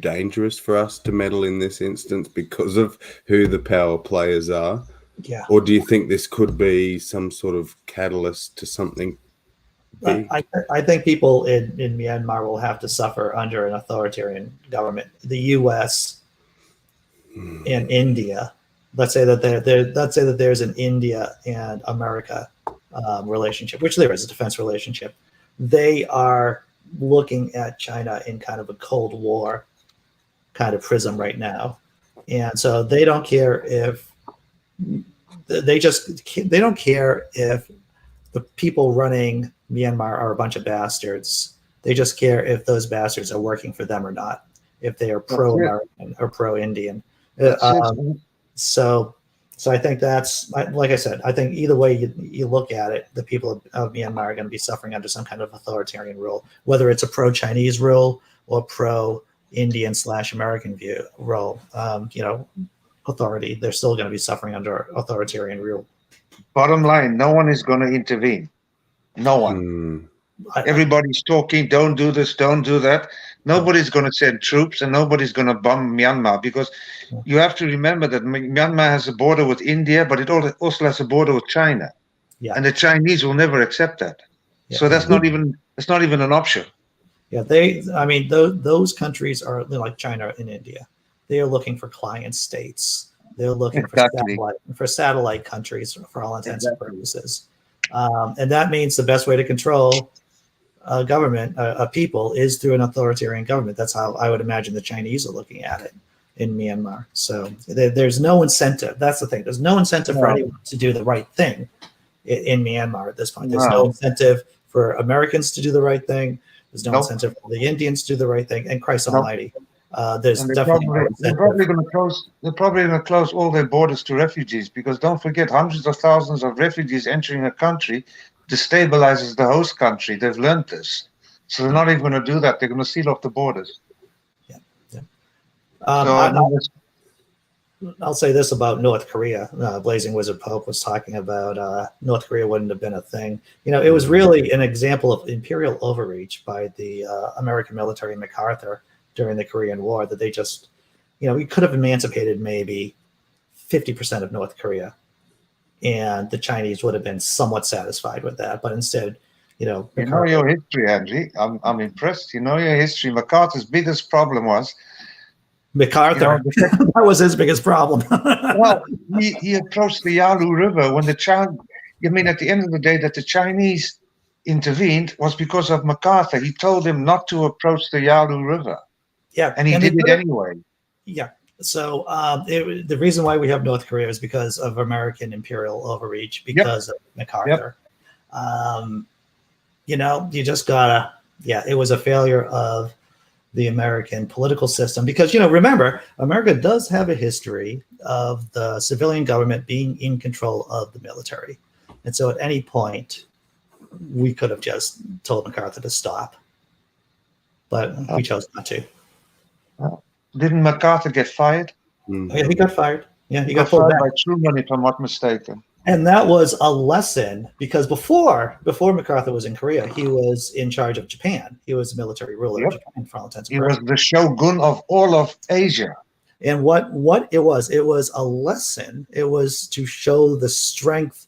dangerous for us to meddle in this instance because of who the power players are? Yeah. Or do you think this could be some sort of catalyst to something big? I think people in Myanmar will have to suffer under an authoritarian government. The U.S. and India. Let's say that there's an India and America relationship, which there is a defense relationship. They are looking at China in kind of a Cold War kind of prism right now, and so they don't care if they don't care if the people running Myanmar are a bunch of bastards. They just care if those bastards are working for them or not, if they are pro-American or pro-Indian. So I think that's, like I said, I think either way you look at it, the people of Myanmar are going to be suffering under some kind of authoritarian rule, whether it's a pro-Chinese rule or pro-Indian/American rule. Authority, they're still going to be suffering under authoritarian rule. Bottom line, no one is going to intervene. No one. Everybody's talking, don't do this, don't do that. Nobody's going to send troops and nobody's going to bomb Myanmar, because you have to remember that Myanmar has a border with India, but it also has a border with China. Yeah. And the Chinese will never accept that. Yeah. So that's not even an option. Yeah, those countries are like China and India. They are looking for client states. They're looking for satellite countries for all intents and purposes. And that means the best way to control a government, a people, is through an authoritarian government. That's how I would imagine the Chinese are looking at it in Myanmar. So there's no incentive. That's the thing. There's no incentive for anyone to do the right thing in Myanmar at this point. There's no incentive for Americans to do the right thing. There's no incentive for the Indians to do the right thing. And Christ Almighty, there's definitely no incentive. They're probably going to close all their borders to refugees, because don't forget, hundreds of thousands of refugees entering a country destabilizes the host country. They've learned this. So they're not even going to do that. They're going to seal off the borders. Yeah. I'll say this about North Korea. Blazing Wizard Pope was talking about North Korea wouldn't have been a thing. It was really an example of imperial overreach by the American military, MacArthur, during the Korean War, that they just, we could have emancipated maybe 50% of North Korea, and the Chinese would have been somewhat satisfied with that. But instead, know your history, Angie. I'm impressed. You know your history. MacArthur's biggest problem was MacArthur. That was his biggest problem. Well, he approached the Yalu River when at the end of the day, that the Chinese intervened was because of MacArthur. He told him not to approach the Yalu River. Yeah, and he did it anyway. Yeah. So the reason why we have North Korea is because of American imperial overreach, because of MacArthur. You just gotta, it was a failure of the American political system, because, remember, America does have a history of the civilian government being in control of the military. And so at any point, we could have just told MacArthur to stop, but we chose not to. Didn't MacArthur get fired? Mm-hmm. Yeah, he got fired. Yeah, he got fired by Truman, if I'm not mistaken. And that was a lesson, because before MacArthur was in Korea, he was in charge of Japan. He was the military ruler of Japan for all intents and purposes. He was the shogun of all of Asia. And what it was a lesson. It was to show the strength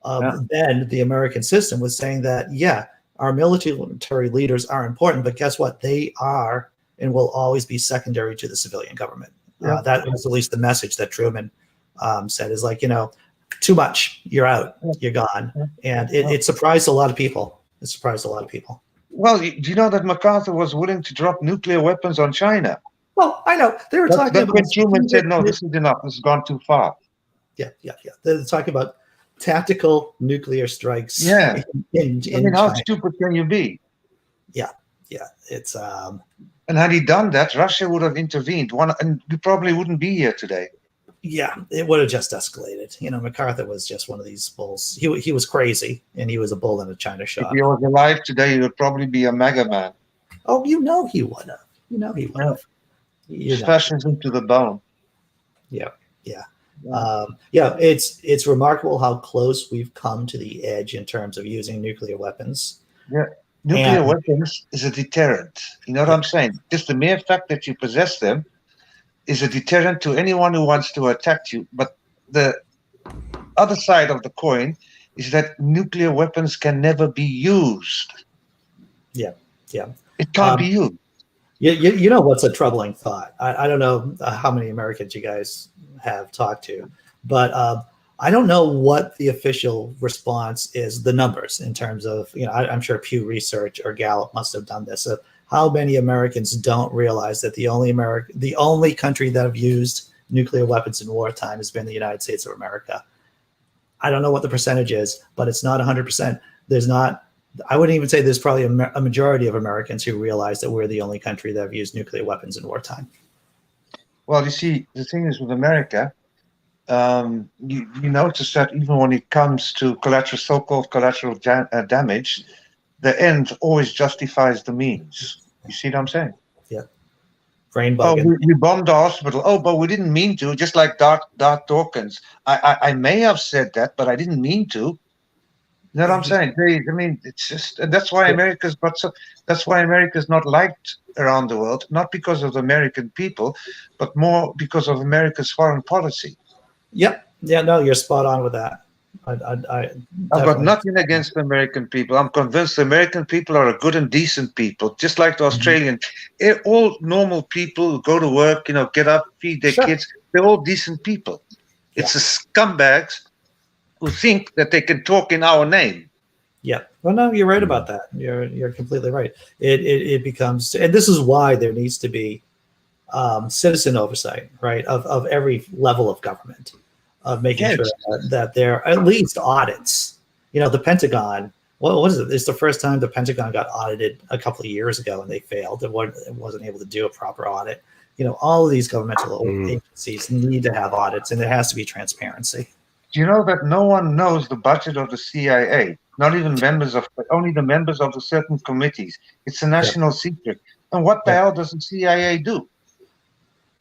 of then the American system, was saying that, our military leaders are important, but guess what? They are and will always be secondary to the civilian government. That was at least the message that Truman said, is like, too much, you're out, you're gone. And it surprised a lot of people. Well, do you know that MacArthur was willing to drop nuclear weapons on China? Well, I know. They were talking about... when Truman said, no, this is enough, this has gone too far. Yeah. They're talking about tactical nuclear strikes. Yeah. In how stupid can you be? Yeah. It's... And had he done that, Russia would have intervened, and we probably wouldn't be here today. Yeah, it would have just escalated. MacArthur was just one of these bulls. He was crazy, and he was a bull in a china shop. If he was alive today, he would probably be a MAGA man. Oh, he would have. Fashions him to the bone. Yeah. It's remarkable how close we've come to the edge in terms of using nuclear weapons. Yeah. Nuclear weapons is a deterrent. You know what I'm saying? Just the mere fact that you possess them is a deterrent to anyone who wants to attack you. But the other side of the coin is that nuclear weapons can never be used. Yeah. It can't be used. You know what's a troubling thought? I don't know how many Americans you guys have talked to, but I don't know what the official response is, the numbers in terms of, I'm sure Pew Research or Gallup must have done this. So how many Americans don't realize that the only country that have used nuclear weapons in wartime has been the United States of America? I don't know what the percentage is, but it's not 100%. I wouldn't even say there's probably a majority of Americans who realize that we're the only country that have used nuclear weapons in wartime. Well, you see, the thing is with America, you notice that even when it comes to so-called collateral damage, the end always justifies the means. You see what I'm saying? Yeah. Brain bug. We bombed the hospital. Oh, but we didn't mean to. Just like Dart Dawkins. I may have said that, but I didn't mean to. You know what I'm saying? It's just, and that's why America's not liked around the world, not because of the American people, but more because of America's foreign policy. Yep. Yeah, no, you're spot on with that. I've got nothing against the American people. I'm convinced the American people are a good and decent people, just like the Australian. All normal people who go to work, get up, feed their kids. They're all decent people. It's the scumbags who think that they can talk in our name. Yeah. Well, no, you're right about that. You're completely right. It becomes, and this is why there needs to be citizen oversight, right, of every level of government, of making sure that there are at least audits. The Pentagon, what is it? It's the first time the Pentagon got audited a couple of years ago, and they failed. It wasn't able to do a proper audit. All of these governmental agencies need to have audits, and there has to be transparency. Do you know that no one knows the budget of the CIA? Not even only the members of the certain committees. It's a national secret. And what the hell does the CIA do?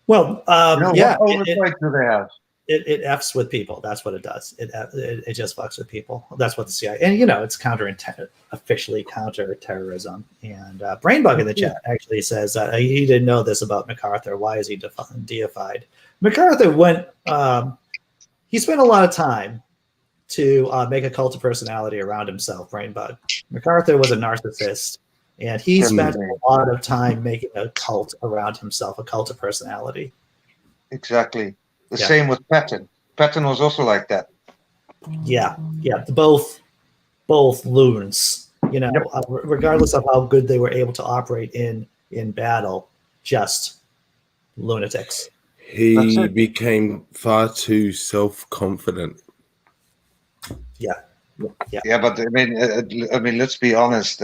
Well, yeah, what oversight do they have? it F's with people. That's what it does. It just fucks with people. That's what the CIA, and it's officially counterterrorism. And Brainbug in the chat actually says he didn't know this about MacArthur. Why is he deified? MacArthur he spent a lot of time to make a cult of personality around himself. Brainbug. MacArthur was a narcissist, and he spent a lot of time making a cult around himself, a cult of personality. Exactly. The same with Patton. Patton was also like that. Yeah. Both loons. Regardless of how good they were able to operate in battle, just lunatics. He became far too self-confident. Yeah. Yeah, but I mean, let's be honest.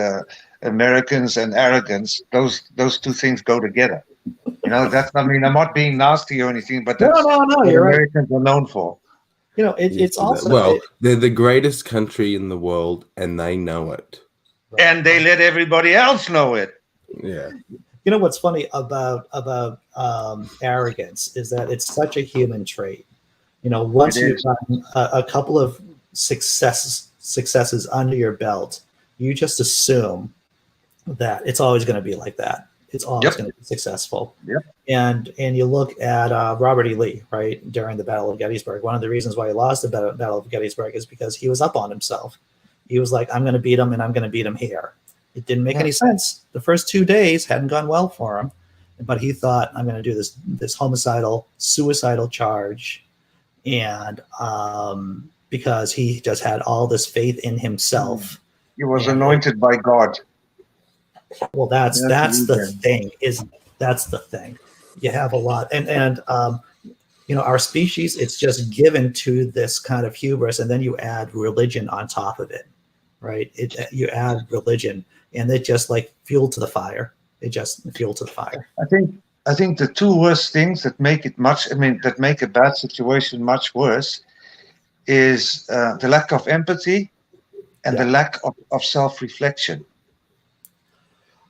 Americans and arrogance; those two things go together. That's. I mean, I'm not being nasty or anything, but that's no. what You're Americans are known for. It's also they're the greatest country in the world, and they know it. And they let everybody else know it. Yeah. What's funny about arrogance is that it's such a human trait. Once you've gotten a couple of successes under your belt, you just assume that it's always going to be like that. It's always going to be successful. Yep. And you look at Robert E. Lee, right, during the Battle of Gettysburg. One of the reasons why he lost the Battle of Gettysburg is because he was up on himself. He was like, I'm going to beat him, and I'm going to beat him here. It didn't make any sense. The first 2 days hadn't gone well for him, but he thought, I'm going to do this suicidal charge, and because he just had all this faith in himself. He was anointed by God. Well, that's the thing. That's the thing. You have a lot, and our species, it's just given to this kind of hubris, and then you add religion on top of it, right? You add religion, and it just like fuel to the fire. It just fuel to the fire. I think the two worst things that make it that make a bad situation much worse is the lack of empathy and the lack of self-reflection.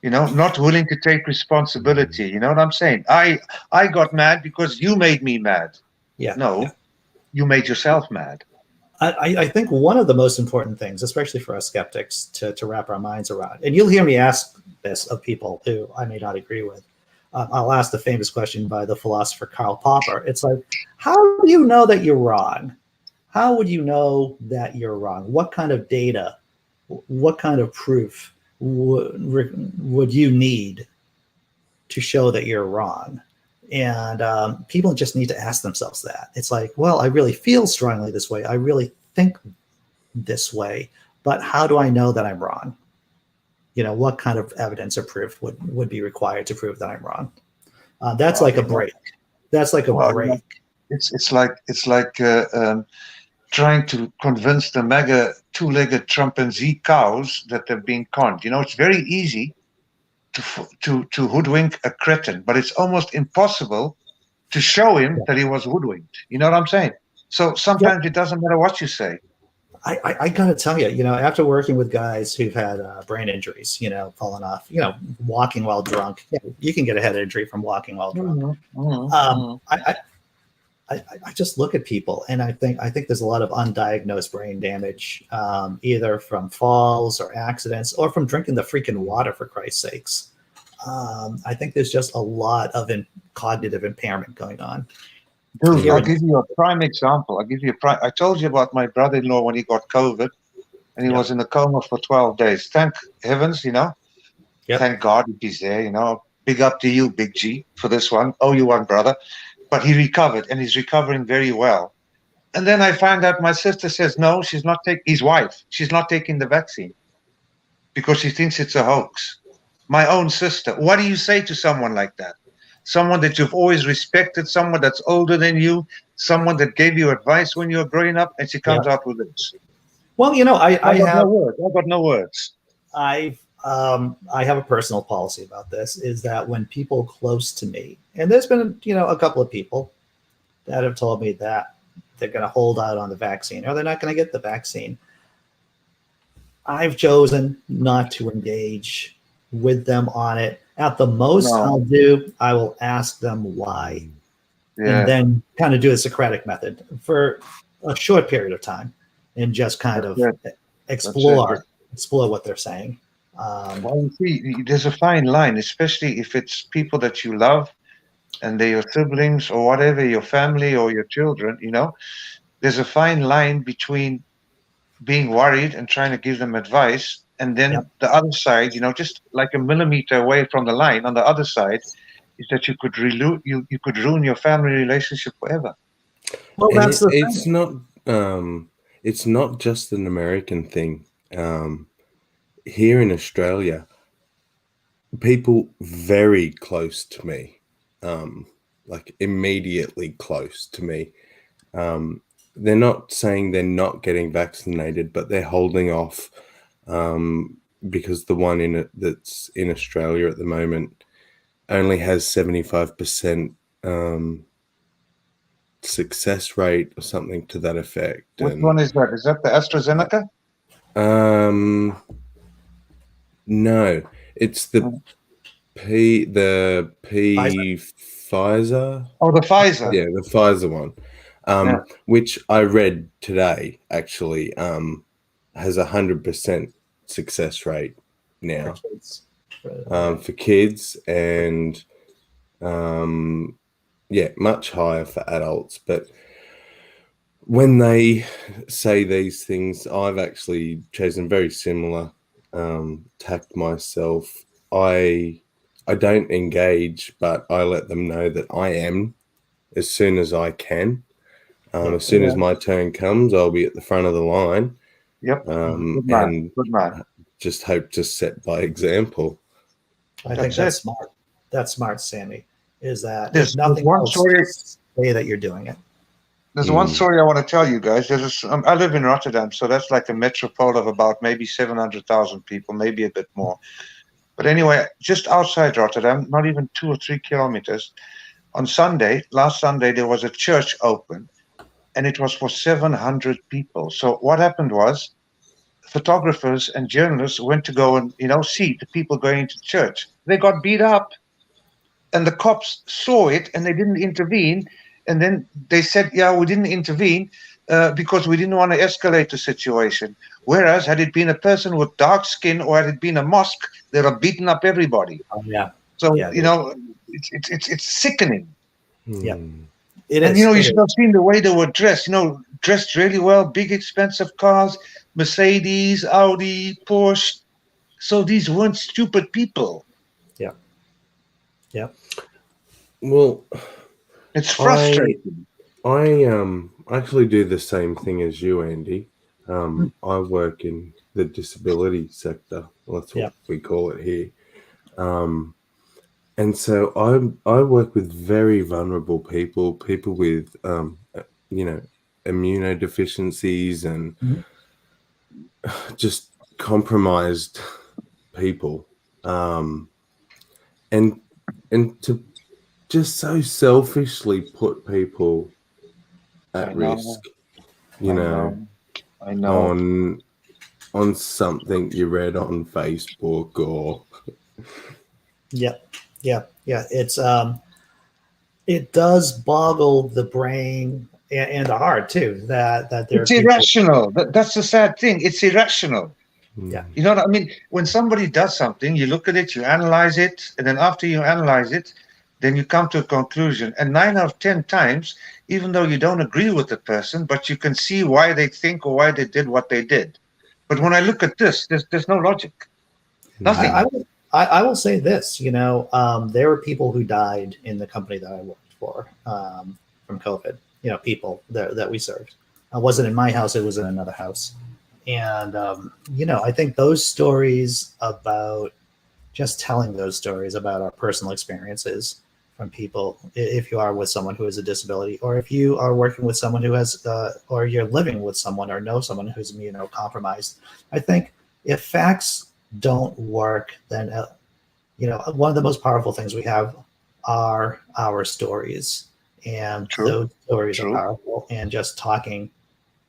Not willing to take responsibility. You know what I'm saying? I got mad because you made me mad. Yeah. No, you made yourself mad. I think one of the most important things, especially for us skeptics, to wrap our minds around, and you'll hear me ask this of people who I may not agree with. I'll ask the famous question by the philosopher Karl Popper. It's like, how do you know that you're wrong? How would you know that you're wrong? What kind of data, what kind of proof would you need to show that you're wrong? And people just need to ask themselves that. It's like, well, I really feel strongly this way. I really think this way, but how do I know that I'm wrong? What kind of evidence or proof would be required to prove that I'm wrong? That's like a break. That's like a break. It's like trying to convince the mega two-legged chimpanzee cows that they're being conned. It's very easy to hoodwink a cretin, but it's almost impossible to show him that he was hoodwinked. You know what I'm saying? So sometimes it doesn't matter what you say. I gotta tell you, after working with guys who've had brain injuries, falling off, walking while drunk, you can get a head injury from walking while drunk. I just look at people, and I think there's a lot of undiagnosed brain damage, either from falls or accidents or from drinking the freaking water, for Christ's sakes. I think there's just a lot of cognitive impairment going on. Dude, I'll give you a prime example. I told you about my brother-in-law when he got COVID, and he was in a coma for 12 days. Thank heavens, Thank God he's there, Big up to you, Big G, for this one. Oh, you one, brother. But he recovered, and he's recovering very well. And then I find out my sister says, no, she's not his wife. She's not taking the vaccine because she thinks it's a hoax. My own sister. What do you say to someone like that? Someone that you've always respected, someone that's older than you, someone that gave you advice when you were growing up, and she comes out with this. Well, I have no words. I have a personal policy about this, is that when people close to me, and there's been, a couple of people that have told me that they're going to hold out on the vaccine or they're not going to get the vaccine, I've chosen not to engage with them on it. At the most, I will ask them why. and then kind of do the Socratic method for a short period of time and just kind of explore what they're saying. Well, you see, there's a fine line, especially if it's people that you love and they're your siblings or whatever, your family or your children, you know, there's a fine line between being worried and trying to give them advice, and then the other side, you know, just like a millimeter away from the line on the other side, is that you could you could ruin your family relationship forever. Well, And that's the it's thing. it's not just an American thing. Here in Australia, people very close to me, like immediately close to me, they're not saying they're not getting vaccinated, but they're holding off because the one that's in Australia at the moment only has 75% success rate or something to that effect. Which one is that? Is that the AstraZeneca? No, it's the Pfizer. Oh, the Pfizer. Yeah, the Pfizer one. Which I read today actually has 100% success rate now for kids, and much higher for adults. But when they say these things, I've actually chosen very similar tact myself. I don't engage, but I let them know that I am as soon as I can. As soon as my turn comes, I'll be at the front of the line. Yep. And Good man. Just hope to set by example. I think that's smart. That's smart, Sammy. Is that there's nothing one else, story, say that you're doing it. There's one story I want to tell you guys. I live in Rotterdam, so that's like a metropole of about maybe 700,000 people, maybe a bit more. But anyway, just outside Rotterdam, not even 2 or 3 kilometers, on last Sunday, there was a church open, and it was for 700 people. So what happened was, photographers and journalists went to go and, you know, see the people going to church. They got beat up, and the cops saw it, and they didn't intervene. And then they said, yeah, we didn't intervene because we didn't want to escalate the situation. Whereas had it been a person with dark skin or had it been a mosque, they'd have beaten up everybody. So, you know, it's sickening. Yeah. And, you know, you should have seen the way they were dressed, you know, dressed really well, big, expensive cars, Mercedes, Audi, Porsche. So these weren't stupid people. Yeah. Yeah. Well, it's frustrating. I actually do the same thing as you, Andy. I work in the disability sector. Well, that's what we call it here. And so I work with very vulnerable people with, you know, immunodeficiencies and just compromised people. And to just so selfishly put people at risk, you know, on something you read on Facebook or it's it does boggle the brain and the heart too, that it's irrational. That's the sad thing. It's irrational. Yeah. You know what I mean? When somebody does something, you look at it, you analyze it, and then after you analyze it, then you come to a conclusion. And 9 out of 10 times, even though you don't agree with the person, but you can see why they think or why they did what they did. But when I look at this, there's no logic. Nothing. I will say this, you know, there were people who died in the company that I worked for from COVID, you know, people that we served. It wasn't in my house, it was in another house. And, you know, I think those stories about just telling those stories about our personal experiences from people, if you are with someone who has a disability, or if you are working with someone who has, or you're living with someone or know someone who's immunocompromised, I think if facts don't work, then, you know, one of the most powerful things we have are our stories. And those stories are powerful. And just talking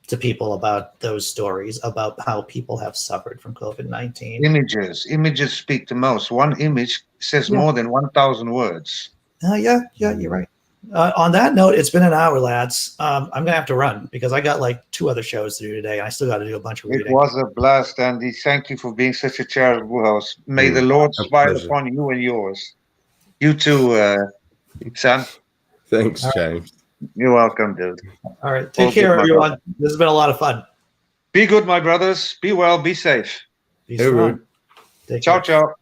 to people about those stories, about how people have suffered from COVID-19. Images speak the most. One image says more than 1,000 words. Yeah, you're right. On that note, it's been an hour, lads. I'm going to have to run because I got like 2 other shows to do today. And I still got to do a bunch of It reading. was a blast, Andy. Thank you for being such a charitable host. May the Lord a smile pleasure. upon you and yours. You too, son. Thanks, All right. James. You're welcome, dude. All right. Take All care, good, my everyone. brother. This has been a lot of fun. Be good, my brothers. Be well. Be safe. Be Hey, strong. Rude. Take Ciao, care. ciao.